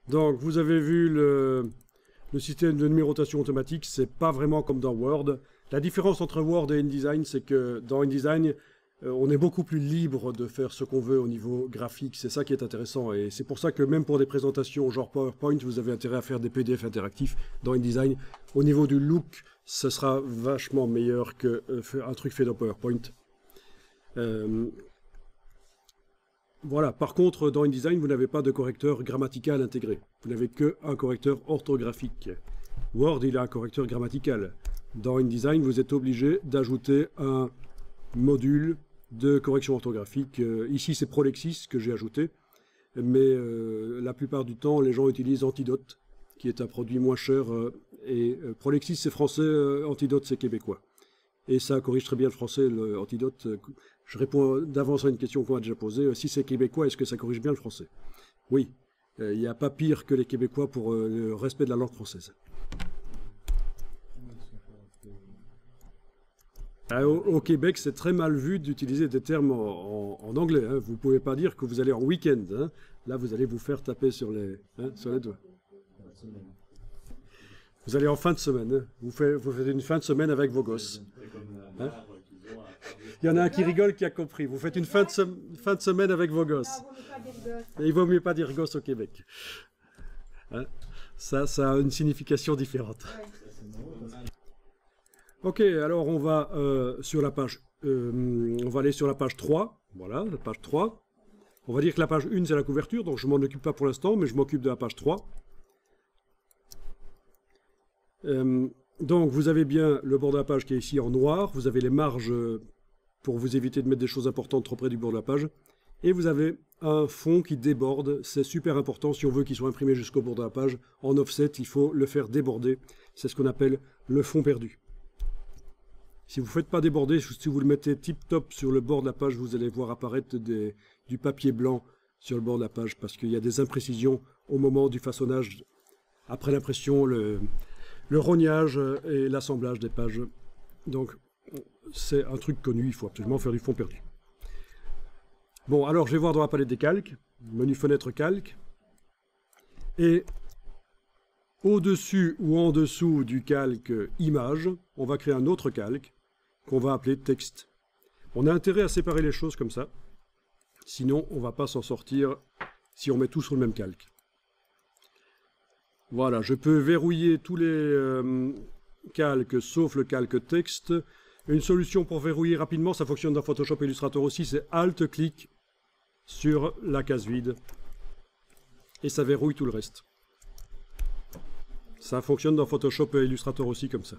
Donc, vous avez vu le système de numérotation automatique, c'est pas vraiment comme dans Word. La différence entre Word et InDesign, c'est que dans InDesign, on est beaucoup plus libre de faire ce qu'on veut au niveau graphique. C'est ça qui est intéressant. Et c'est pour ça que même pour des présentations genre PowerPoint, vous avez intérêt à faire des PDF interactifs dans InDesign. Au niveau du look, ce sera vachement meilleur qu'un truc fait dans PowerPoint. Voilà. Par contre, dans InDesign, vous n'avez pas de correcteur grammatical intégré. Vous n'avez qu'un correcteur orthographique. Word, il a un correcteur grammatical. Dans InDesign, vous êtes obligé d'ajouter un module de correction orthographique. Ici, c'est Prolexis que j'ai ajouté. Mais la plupart du temps, les gens utilisent Antidote, qui est un produit moins cher. Prolexis, c'est français, Antidote, c'est québécois. Et ça corrige très bien le français, le Antidote. Je réponds d'avance à une question qu'on a déjà posée. Si c'est québécois, est-ce que ça corrige bien le français? Oui. Il n'y a pas pire que les Québécois pour le respect de la langue française. Au Québec, c'est très mal vu d'utiliser des termes en anglais. Hein. Vous ne pouvez pas dire que vous allez en week-end. Hein. Là, vous allez vous faire taper sur les doigts. Vous allez en fin de semaine. Hein. Vous faites une fin de semaine avec vos gosses. Hein. Il y en a un qui rigole qui a compris. Vous faites une fin de semaine avec vos gosses. Et il ne vaut mieux pas dire gosse au Québec. Hein. Ça a une signification différente. Ok, alors on va sur la page. On va aller sur la page 3. Voilà, la page 3. On va dire que la page 1, c'est la couverture, donc je ne m'en occupe pas pour l'instant, mais je m'occupe de la page 3. Donc vous avez bien le bord de la page qui est ici en noir. Vous avez les marges pour vous éviter de mettre des choses importantes trop près du bord de la page. Et vous avez un fond qui déborde. C'est super important si on veut qu'il soit imprimé jusqu'au bord de la page. En offset, il faut le faire déborder. C'est ce qu'on appelle le fond perdu. Si vous ne faites pas déborder, si vous le mettez tip-top sur le bord de la page, vous allez voir apparaître du papier blanc sur le bord de la page parce qu'il y a des imprécisions au moment du façonnage. Après l'impression, le rognage et l'assemblage des pages. Donc, c'est un truc connu, il faut absolument faire du fond perdu. Bon, alors je vais voir dans la palette des calques, menu fenêtre calque, et au-dessus ou en dessous du calque image, on va créer un autre calque qu'on va appeler texte. On a intérêt à séparer les choses comme ça, sinon on ne va pas s'en sortir si on met tout sur le même calque. Voilà, je peux verrouiller tous les calques sauf le calque texte. Une solution pour verrouiller rapidement, ça fonctionne dans Photoshop Illustrator aussi, c'est Alt-clic sur la case vide et ça verrouille tout le reste. Ça fonctionne dans Photoshop et Illustrator aussi comme ça.